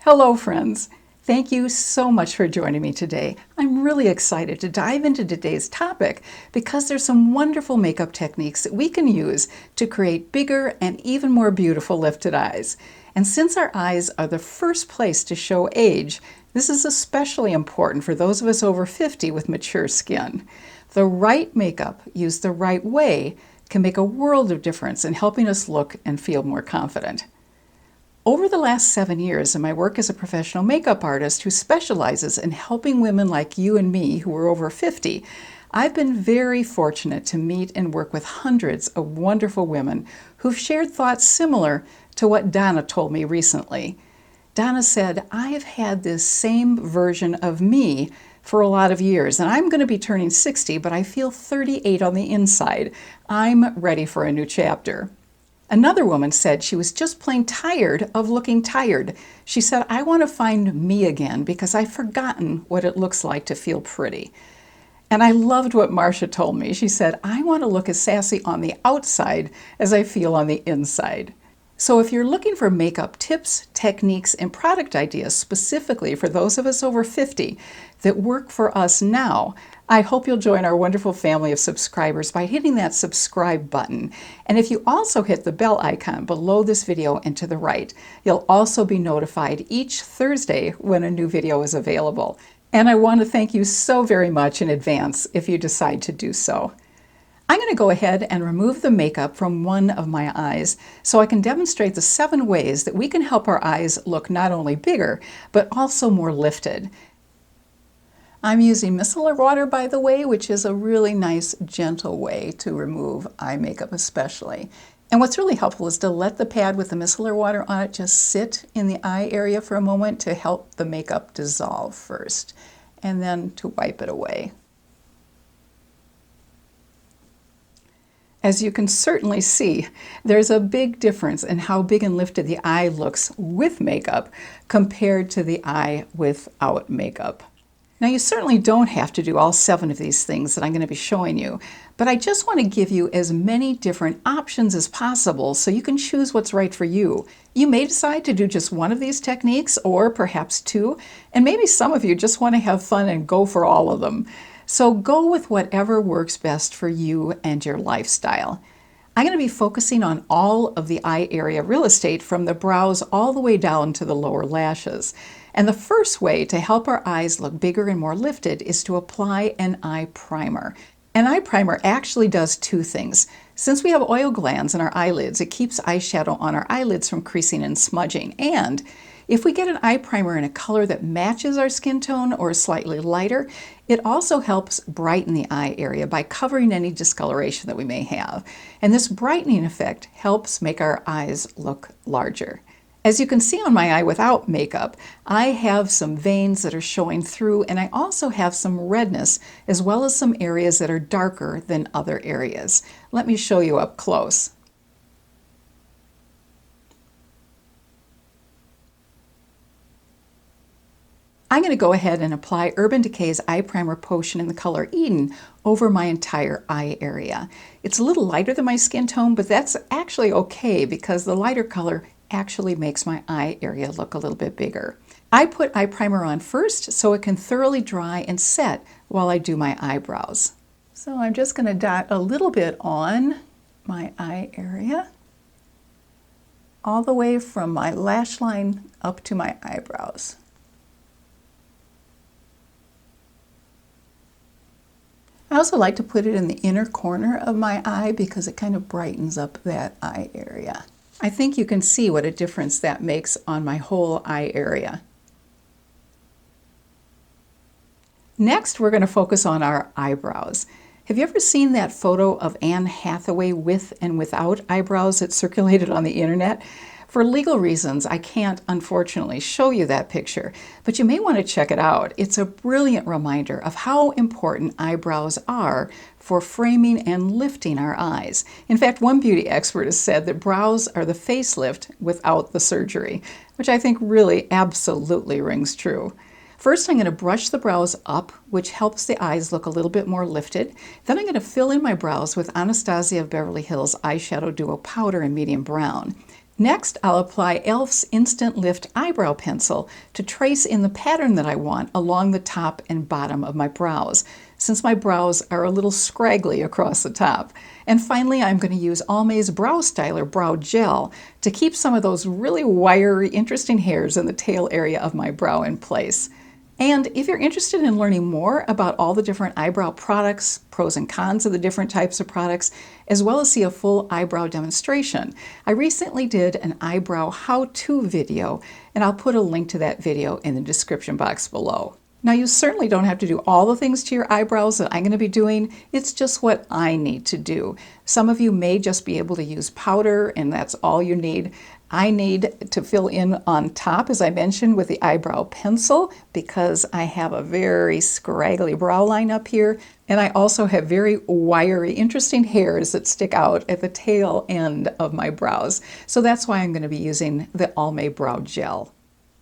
Hello friends! Thank you so much for joining me today. I'm really excited to dive into today's topic because there's some wonderful makeup techniques that we can use to create bigger and even more beautiful lifted eyes. And since our eyes are the first place to show age, this is especially important for those of us over 50 with mature skin. The right makeup used the right way can make a world of difference in helping us look and feel more confident. Over the last 7 years in my work as a professional makeup artist who specializes in helping women like you and me who are over 50, I've been very fortunate to meet and work with hundreds of wonderful women who've shared thoughts similar to what Donna told me recently. Donna said, I have had this same version of me for a lot of years, and I'm going to be turning 60, but I feel 38 on the inside. I'm ready for a new chapter. Another woman said she was just plain tired of looking tired. She said, I want to find me again because I've forgotten what it looks like to feel pretty. And I loved what Marcia told me. She said, I want to look as sassy on the outside as I feel on the inside. So if you're looking for makeup tips, techniques, and product ideas specifically for those of us over 50 that work for us now, I hope you'll join our wonderful family of subscribers by hitting that subscribe button. And if you also hit the bell icon below this video and to the right, you'll also be notified each Thursday when a new video is available. And I want to thank you so very much in advance if you decide to do so. I'm going to go ahead and remove the makeup from one of my eyes so I can demonstrate the 7 ways that we can help our eyes look not only bigger, but also more lifted. I'm using micellar water, by the way, which is a really nice, gentle way to remove eye makeup especially. And what's really helpful is to let the pad with the micellar water on it just sit in the eye area for a moment to help the makeup dissolve first, and then to wipe it away. As you can certainly see, there's a big difference in how big and lifted the eye looks with makeup compared to the eye without makeup. Now, you certainly don't have to do all 7 of these things that I'm going to be showing you, but I just want to give you as many different options as possible so you can choose what's right for you. You may decide to do just one of these techniques or perhaps 2, and maybe some of you just want to have fun and go for all of them. So go with whatever works best for you and your lifestyle. I'm going to be focusing on all of the eye area real estate from the brows all the way down to the lower lashes. And the first way to help our eyes look bigger and more lifted is to apply an eye primer. An eye primer actually does 2 things. Since we have oil glands in our eyelids, it keeps eyeshadow on our eyelids from creasing and smudging. And if we get an eye primer in a color that matches our skin tone or is slightly lighter, it also helps brighten the eye area by covering any discoloration that we may have. And this brightening effect helps make our eyes look larger. As you can see on my eye without makeup, I have some veins that are showing through, and I also have some redness as well as some areas that are darker than other areas. Let me show you up close. I'm going to go ahead and apply Urban Decay's Eye Primer Potion in the color Eden over my entire eye area. It's a little lighter than my skin tone, but that's actually okay because the lighter color actually makes my eye area look a little bit bigger. I put eye primer on first so it can thoroughly dry and set while I do my eyebrows. So I'm just going to dot a little bit on my eye area, all the way from my lash line up to my eyebrows. I also like to put it in the inner corner of my eye because it kind of brightens up that eye area. I think you can see what a difference that makes on my whole eye area. Next, we're going to focus on our eyebrows. Have you ever seen that photo of Anne Hathaway with and without eyebrows that circulated on the internet? For legal reasons, I can't unfortunately show you that picture, but you may want to check it out. It's a brilliant reminder of how important eyebrows are for framing and lifting our eyes. In fact, one beauty expert has said that brows are the facelift without the surgery, which I think really absolutely rings true. First, I'm going to brush the brows up, which helps the eyes look a little bit more lifted. Then I'm going to fill in my brows with Anastasia of Beverly Hills Eyeshadow Duo Powder in medium brown. Next, I'll apply e.l.f.'s Instant Lift Eyebrow Pencil to trace in the pattern that I want along the top and bottom of my brows, since my brows are a little scraggly across the top. And finally, I'm going to use Almay's Brow Styler Brow Gel to keep some of those really wiry, interesting hairs in the tail area of my brow in place. And if you're interested in learning more about all the different eyebrow products, pros and cons of the different types of products, as well as see a full eyebrow demonstration, I recently did an eyebrow how-to video, and I'll put a link to that video in the description box below. Now, you certainly don't have to do all the things to your eyebrows that I'm going to be doing. It's just what I need to do. Some of you may just be able to use powder, and that's all you need. I need to fill in on top, as I mentioned, with the eyebrow pencil because I have a very scraggly brow line up here, and I also have very wiry, interesting hairs that stick out at the tail end of my brows. So that's why I'm going to be using the Almay Brow Gel.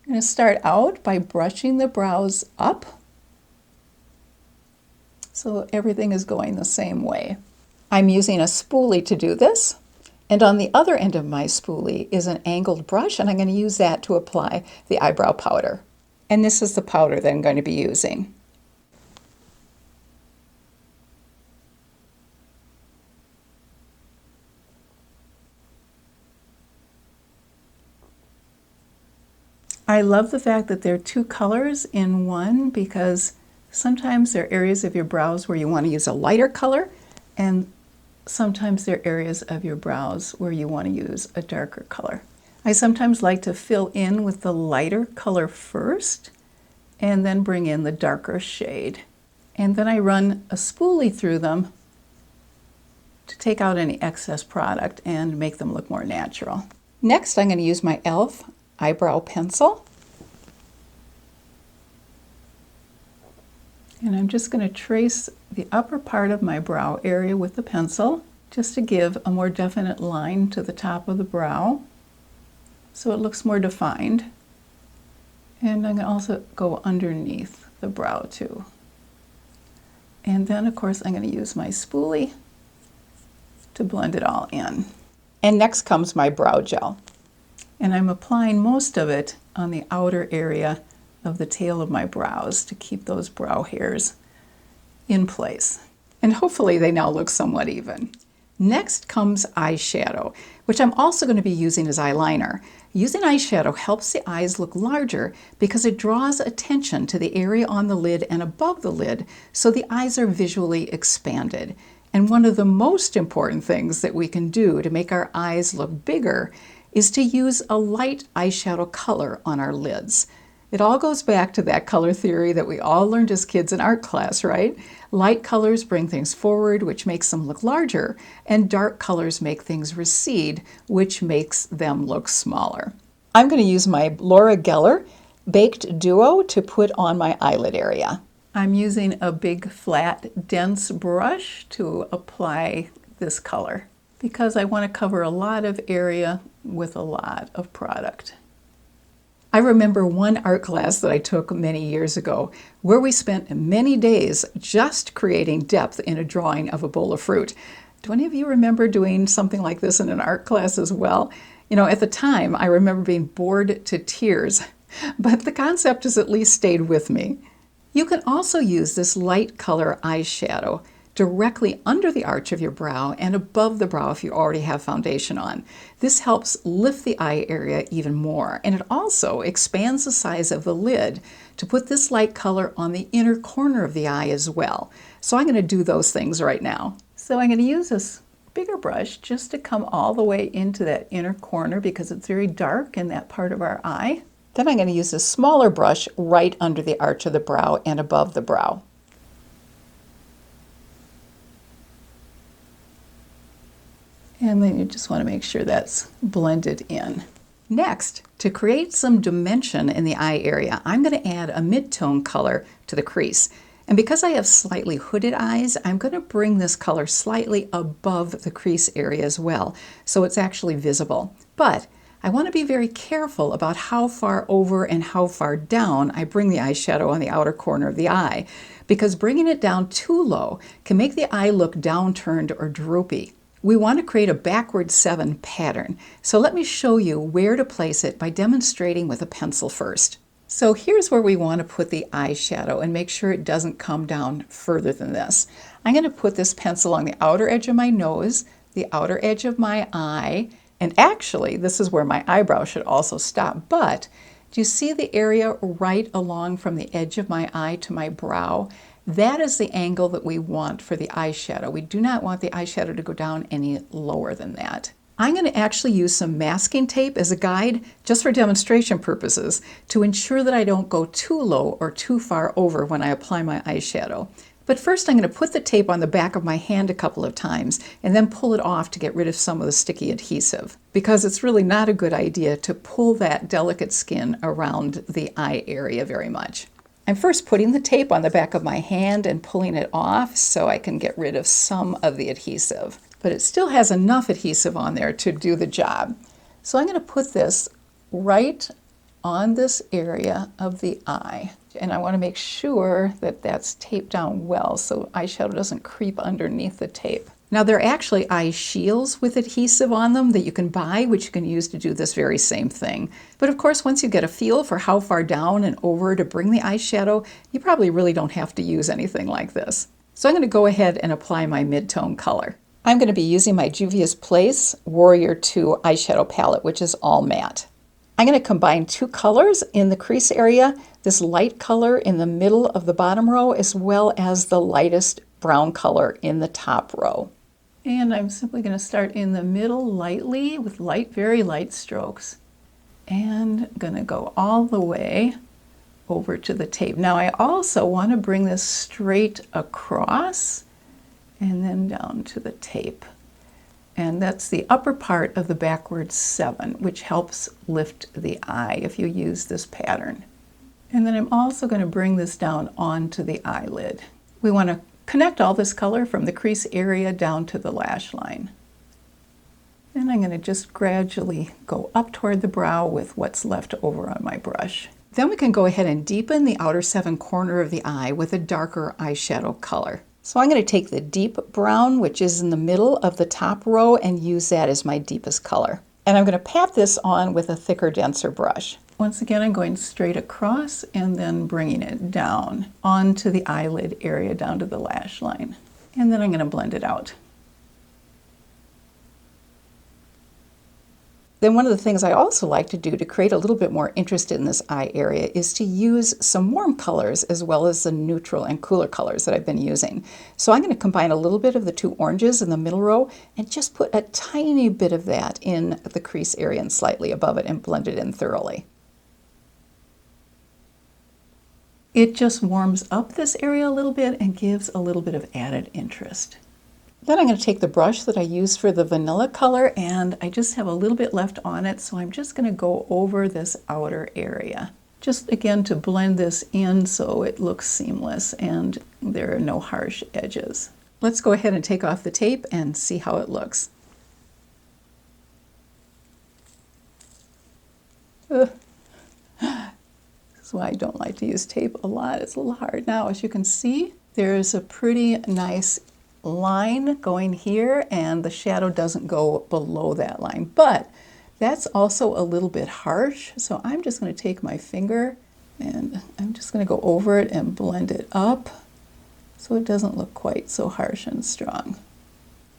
I'm going to start out by brushing the brows up so everything is going the same way. I'm using a spoolie to do this, and on the other end of my spoolie is an angled brush, and I'm going to use that to apply the eyebrow powder. And this is the powder that I'm going to be using. I love the fact that there are two colors in one because sometimes there are areas of your brows where you want to use a lighter color, and sometimes there are areas of your brows where you want to use a darker color. I sometimes like to fill in with the lighter color first and then bring in the darker shade. And then I run a spoolie through them to take out any excess product and make them look more natural. Next, I'm going to use my e.l.f. eyebrow pencil. And I'm just going to trace the upper part of my brow area with the pencil just to give a more definite line to the top of the brow so it looks more defined. And I'm going to also go underneath the brow too. And then of course I'm going to use my spoolie to blend it all in. And next comes my brow gel. And I'm applying most of it on the outer area of the tail of my brows to keep those brow hairs in place. And hopefully they now look somewhat even. Next comes eyeshadow, which I'm also going to be using as eyeliner. Using eyeshadow helps the eyes look larger because it draws attention to the area on the lid and above the lid, so the eyes are visually expanded. And one of the most important things that we can do to make our eyes look bigger is to use a light eyeshadow color on our lids. It all goes back to that color theory that we all learned as kids in art class, right? Light colors bring things forward, which makes them look larger, and dark colors make things recede, which makes them look smaller. I'm going to use my Laura Geller Baked Duo to put on my eyelid area. I'm using a big, flat, dense brush to apply this color because I want to cover a lot of area with a lot of product. I remember one art class that I took many years ago where we spent many days just creating depth in a drawing of a bowl of fruit. Do any of you remember doing something like this in an art class as well? You know, at the time, I remember being bored to tears, but the concept has at least stayed with me. You can also use this light color eyeshadow directly under the arch of your brow and above the brow if you already have foundation on. This helps lift the eye area even more, and it also expands the size of the lid to put this light color on the inner corner of the eye as well. So I'm going to do those things right now. So I'm going to use this bigger brush just to come all the way into that inner corner because it's very dark in that part of our eye. Then I'm going to use a smaller brush right under the arch of the brow and above the brow. And then you just want to make sure that's blended in. Next, to create some dimension in the eye area, I'm going to add a mid-tone color to the crease. And because I have slightly hooded eyes, I'm going to bring this color slightly above the crease area as well, so it's actually visible. But I want to be very careful about how far over and how far down I bring the eyeshadow on the outer corner of the eye, because bringing it down too low can make the eye look downturned or droopy. We want to create a backward 7 pattern. So let me show you where to place it by demonstrating with a pencil first. So here's where we want to put the eyeshadow and make sure it doesn't come down further than this. I'm going to put this pencil on the outer edge of my nose, the outer edge of my eye, and actually this is where my eyebrow should also stop. But do you see the area right along from the edge of my eye to my brow? That is the angle that we want for the eyeshadow. We do not want the eyeshadow to go down any lower than that. I'm going to actually use some masking tape as a guide, just for demonstration purposes, to ensure that I don't go too low or too far over when I apply my eyeshadow. But first I'm going to put the tape on the back of my hand a couple of times and then pull it off to get rid of some of the sticky adhesive, because it's really not a good idea to pull that delicate skin around the eye area very much. I'm first putting the tape on the back of my hand and pulling it off so I can get rid of some of the adhesive. But it still has enough adhesive on there to do the job. So I'm going to put this right on this area of the eye. And I want to make sure that that's taped down well so eyeshadow doesn't creep underneath the tape. Now there are actually eye shields with adhesive on them that you can buy, which you can use to do this very same thing. But of course, once you get a feel for how far down and over to bring the eyeshadow, you probably really don't have to use anything like this. So I'm going to go ahead and apply my mid-tone color. I'm going to be using my Juvia's Place Warrior 2 eyeshadow palette, which is all matte. I'm going to combine 2 colors in the crease area, this light color in the middle of the bottom row, as well as the lightest brown color in the top row. And I'm simply going to start in the middle lightly with very light strokes. And I'm going to go all the way over to the tape. Now I also want to bring this straight across and then down to the tape. And that's the upper part of the backward 7, which helps lift the eye if you use this pattern. And then I'm also going to bring this down onto the eyelid. We want to connect all this color from the crease area down to the lash line. Then I'm going to just gradually go up toward the brow with what's left over on my brush. Then we can go ahead and deepen the outer 7 corner of the eye with a darker eyeshadow color. So I'm going to take the deep brown, which is in the middle of the top row, and use that as my deepest color. And I'm going to pat this on with a thicker, denser brush. Once again, I'm going straight across and then bringing it down onto the eyelid area, down to the lash line. And then I'm going to blend it out. Then one of the things I also like to do to create a little bit more interest in this eye area is to use some warm colors as well as the neutral and cooler colors that I've been using. So I'm going to combine a little bit of the 2 oranges in the middle row and just put a tiny bit of that in the crease area and slightly above it and blend it in thoroughly. It just warms up this area a little bit and gives a little bit of added interest. Then I'm going to take the brush that I used for the vanilla color, and I just have a little bit left on it, so I'm just going to go over this outer area. Just again to blend this in so it looks seamless and there are no harsh edges. Let's go ahead and take off the tape and see how it looks. This is why I don't like to use tape a lot. It's a little hard. Now, as you can see, there's a pretty nice line going here, and the shadow doesn't go below that line, but that's also a little bit harsh. So I'm just going to take my finger and I'm just going to go over it and blend it up so it doesn't look quite so harsh and strong.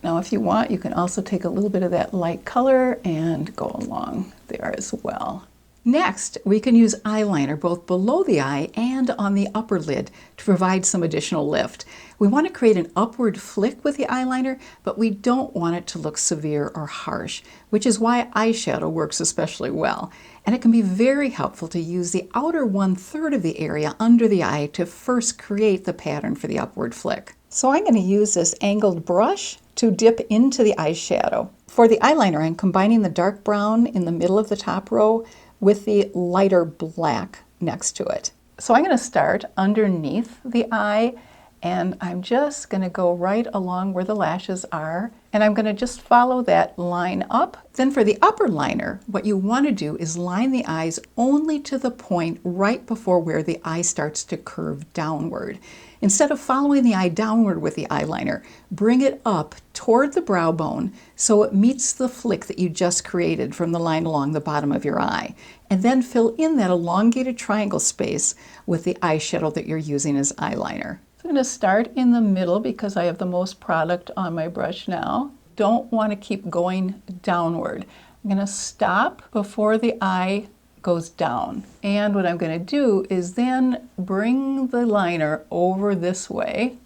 Now if you want, you can also take a little bit of that light color and go along there as well. Next, we can use eyeliner both below the eye and on the upper lid to provide some additional lift. We want to create an upward flick with the eyeliner, but we don't want it to look severe or harsh, which is why eyeshadow works especially well. And it can be very helpful to use the outer 1/3 of the area under the eye to first create the pattern for the upward flick. So I'm going to use this angled brush to dip into the eyeshadow. For the eyeliner, I'm combining the dark brown in the middle of the top row with the lighter black next to it. So I'm going to start underneath the eye, and I'm just going to go right along where the lashes are And I'm going to just follow that line up. Then for the upper liner, what you want to do is line the eyes only to the point right before where the eye starts to curve downward. Instead of following the eye downward with the eyeliner, bring it up toward the brow bone so it meets the flick that you just created from the line along the bottom of your eye. And then fill in that elongated triangle space with the eyeshadow that you're using as eyeliner. I'm going to start in the middle because I have the most product on my brush now. Don't want to keep going downward. I'm going to stop before the eye goes down. And what I'm going to do is then bring the liner over this way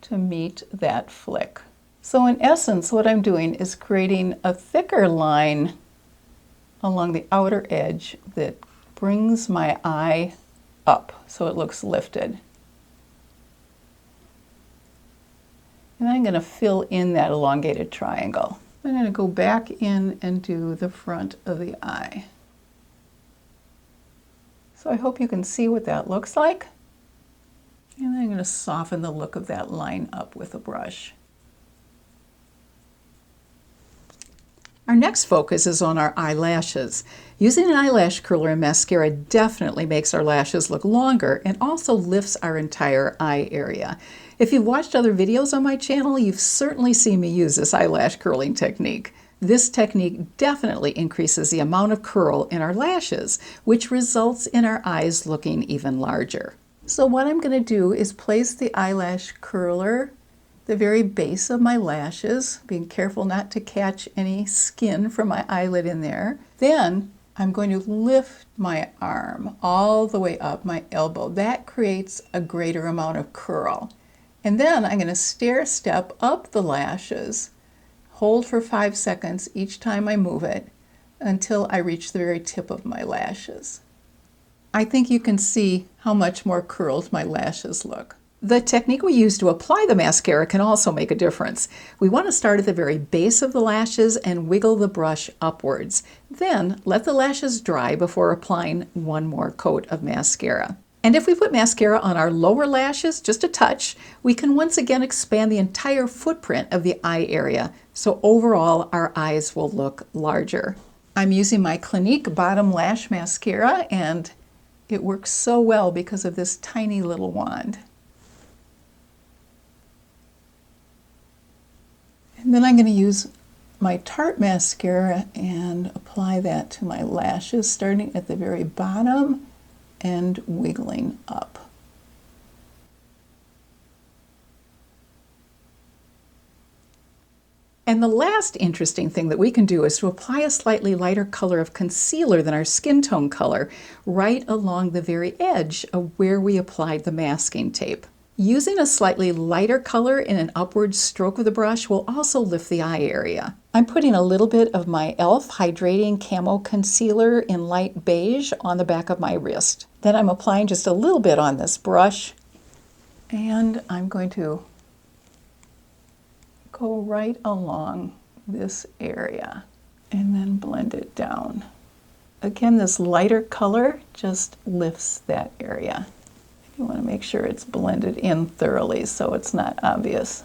to meet that flick. So in essence, what I'm doing is creating a thicker line along the outer edge that brings my eye up so it looks lifted. And I'm going to fill in that elongated triangle. I'm going to go back in and do the front of the eye. So I hope you can see what that looks like. And I'm going to soften the look of that line up with a brush. Our next focus is on our eyelashes. Using an eyelash curler and mascara definitely makes our lashes look longer and also lifts our entire eye area. If you've watched other videos on my channel, you've certainly seen me use this eyelash curling technique. This technique definitely increases the amount of curl in our lashes, which results in our eyes looking even larger. So what I'm going to do is place the eyelash curler the very base of my lashes, being careful not to catch any skin from my eyelid in there. Then I'm going to lift my arm all the way up my elbow. That creates a greater amount of curl. And then I'm going to stair step up the lashes, hold for 5 seconds each time I move it until I reach the very tip of my lashes. I think you can see how much more curled my lashes look. The technique we use to apply the mascara can also make a difference. We want to start at the very base of the lashes and wiggle the brush upwards. Then let the lashes dry before applying one more coat of mascara. And if we put mascara on our lower lashes, just a touch, we can once again expand the entire footprint of the eye area. So overall, our eyes will look larger. I'm using my Clinique Bottom Lash Mascara, and it works so well because of this tiny little wand. And then I'm going to use my Tarte mascara and apply that to my lashes, starting at the very bottom and wiggling up. And the last interesting thing that we can do is to apply a slightly lighter color of concealer than our skin tone color right along the very edge of where we applied the masking tape. Using a slightly lighter color in an upward stroke of the brush will also lift the eye area. I'm putting a little bit of my e.l.f. Hydrating Camo Concealer in light beige on the back of my wrist. Then I'm applying just a little bit on this brush, and I'm going to go right along this area and then blend it down. Again, this lighter color just lifts that area. You want to make sure it's blended in thoroughly so it's not obvious.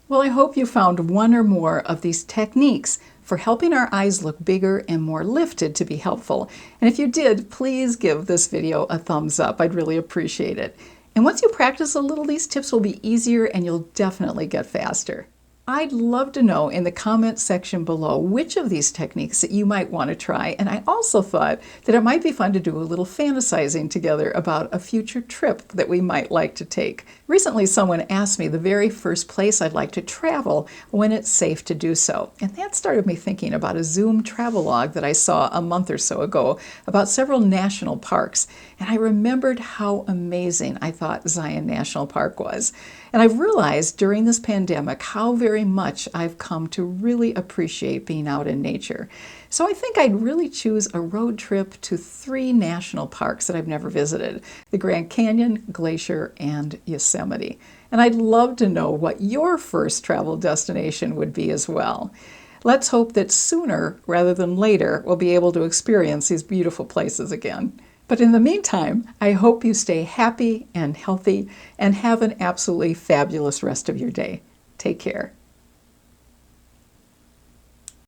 Well, I hope you found one or more of these techniques for helping our eyes look bigger and more lifted to be helpful. And if you did, please give this video a thumbs up. I'd really appreciate it. And once you practice a little, these tips will be easier and you'll definitely get faster. I'd love to know in the comment section below which of these techniques that you might want to try, and I also thought that it might be fun to do a little fantasizing together about a future trip that we might like to take. Recently someone asked me the very first place I'd like to travel when it's safe to do so, and that started me thinking about a Zoom travelogue that I saw a month or so ago about several national parks, and I remembered how amazing I thought Zion National Park was. And I've realized during this pandemic how very much I've come to really appreciate being out in nature. So I think I'd really choose a road trip to 3 national parks that I've never visited: the Grand Canyon, Glacier, and Yosemite. And I'd love to know what your first travel destination would be as well. Let's hope that sooner rather than later we'll be able to experience these beautiful places again. But in the meantime, I hope you stay happy and healthy and have an absolutely fabulous rest of your day. Take care.